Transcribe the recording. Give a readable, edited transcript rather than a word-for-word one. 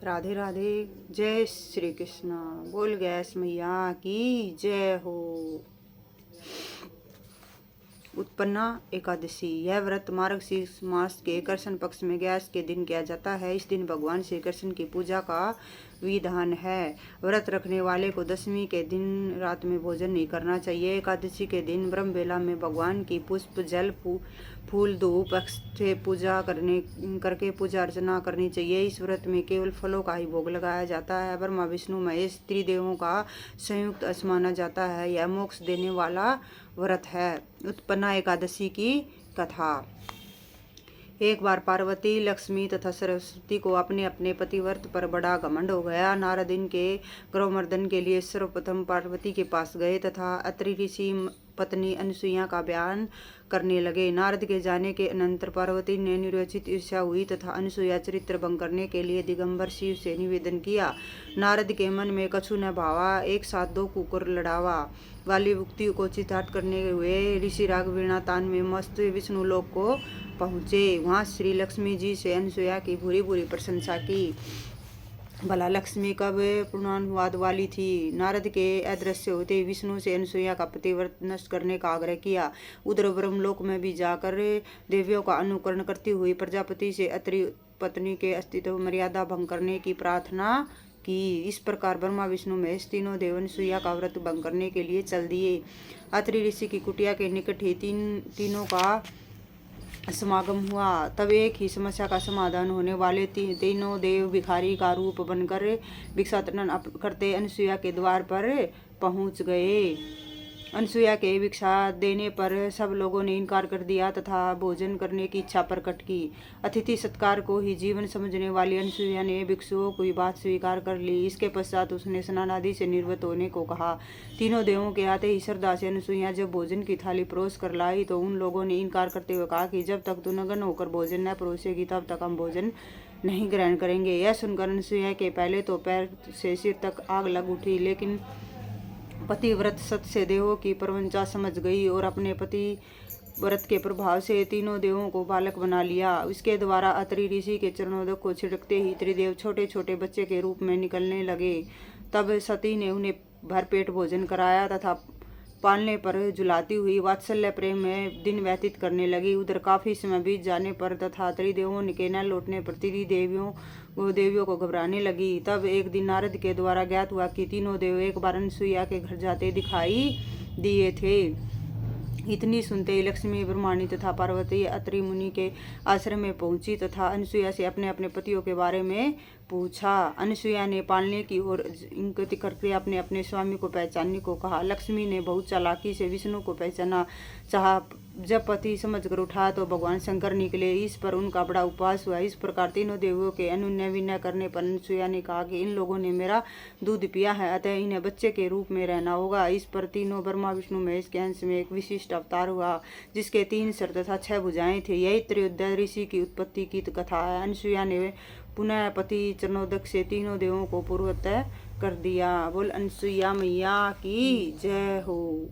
राधे राधे। जय श्री कृष्ण। बोल गैस मैया की जय हो। उत्पन्ना एकादशी। यह व्रत मार्गशीर्ष मास के कृष्ण पक्ष में गैस के दिन किया जाता है। इस दिन भगवान श्री कृष्ण की पूजा का विधान है। व्रत रखने वाले को दशमी के दिन रात में भोजन नहीं करना चाहिए। एकादशी के दिन ब्रह्म बेला में भगवान की पुष्प जल फूल धूप से पूजा करके पूजा अर्चना करनी चाहिए। इस व्रत में केवल फलों का ही भोग लगाया जाता है। ब्रह्मा विष्णु महेश त्रिदेवों का संयुक्त अष्ट माना जाता है। यह मोक्ष देने वाला व्रत है। उत्पन्ना एकादशी की कथा। एक बार पार्वती, लक्ष्मी तथा सरस्वती को अपने अपने पतिव्रत पर बड़ा घमंड हो गया। नारद इनके गौमर्दन के लिए सर्वप्रथम पार्वती के पास गए तथा अत्रि ऋषि पत्नी अनुसुईया का बयान करने लगे। नारद के जाने के अनंतर पार्वती ने निरोचित ईर्ष्या हुई तथा अनुसुईया चरित्र भंग करने के लिए दिगंबर शिव से निवेदन किया। नारद के मन में कछु न भावा, एक साथ दो कुकुर लड़ावा वाली उक्ति को चितार्थ करने हुए ऋषि राग वीणा तान में मस्त विष्णु लोक को पहुँचे। वहाँ श्री लक्ष्मी जी से अनुसुईया की बुरी बुरी प्रशंसा की। भला लक्ष्मी कब पूर्णानुवाद वाली थी। नारद के अदृश्य होते विष्णु से अनुसुईया का पतिव्रत नष्ट करने का आग्रह किया। उधर ब्रह्मलोक में भी जाकर देवियों का अनुकरण करती हुई प्रजापति से अत्रि पत्नी के अस्तित्व मर्यादा भंग करने की प्रार्थना की। इस प्रकार ब्रह्मा विष्णु महेश तीनों देव अनुसुईया का व्रत भंग करने के लिए चल दिए। अत्रि ऋषि की कुटिया के निकट ही तीनों का समागम हुआ। तब एक ही समस्या का समाधान होने वाले तीनों देव भिखारी का रूप बनकर भिक्षाटन करते अनुसुईया के द्वार पर पहुंच गए। अनुसुईया के भिक्षा देने पर सब लोगों ने इनकार कर दिया तथा भोजन करने की इच्छा प्रकट की। अतिथि सत्कार को ही जीवन समझने वाली अनुसुईया ने भिक्षुओं की बात स्वीकार कर ली। इसके पश्चात उसने स्नान आदि से निर्वत होने को कहा। तीनों देवों के आते ही श्रद्धा से अनुसुईया जब भोजन की थाली परोस कर लाई तो उन लोगों ने इनकार करते हुए कहा कि जब तक तू नग्न होकर भोजन न परोसेगी तब तक हम भोजन नहीं ग्रहण करेंगे। यह सुनकर अनुसुईया के पहले तो पैर से सिर तक आग लग उठी, लेकिन पतिव्रत सत से देवों की प्रवंचा समझ गई और अपने पति व्रत के प्रभाव से तीनों देवों को बालक बना लिया। इसके द्वारा अत्रि ऋषि के चरणोदक को छिड़कते ही त्रिदेव छोटे छोटे बच्चे के रूप में निकलने लगे। तब सती ने उन्हें भरपेट भोजन कराया तथा पालने पर झुलाती हुई वात्सल्य प्रेम में दिन व्यतीत करने लगी। उधर काफी समय बीत जाने पर तथा त्रिदेवों के न लौटने पर देवियों को घबराने लगी। तब एक दिन नारद के द्वारा ज्ञात हुआ कि तीनों देव एक बार अनुसुईया के घर जाते दिखाई दिए थे। इतनी सुनते ही लक्ष्मी, ब्रह्माणी तथा पार्वती अत्रि मुनि के आश्रम में पहुंची तथा अनुसुईया से अपने अपने पतियों के बारे में पूछा। अनुसुईया ने पालने की ओर इंगित करके अपने अपने स्वामी को पहचानने को कहा। लक्ष्मी ने बहुत चालाकी से विष्णु को पहचाना चाहा। जब पति समझ कर उठा तो भगवान शंकर निकले। इस पर उनका बड़ा उपवास हुआ। इस प्रकार तीनों देवों के अनुनय विनय करने पर अनुसुईया ने कहा कि इन लोगों ने मेरा दूध पिया है, अतः इन्हें बच्चे के रूप में रहना होगा। इस पर तीनों ब्रह्मा विष्णु महेश के अंश में एक विशिष्ट अवतार हुआ जिसके 3 सिर तथा 6 भुजाएं थे। यही त्रयोदश ऋषि की उत्पत्ति की कथा है। अनुसुईया ने पुनः पति चरणोदक से तीनों देवों को पूर्वतः कर दिया। बोल अनुसुईया मैया की जय हो।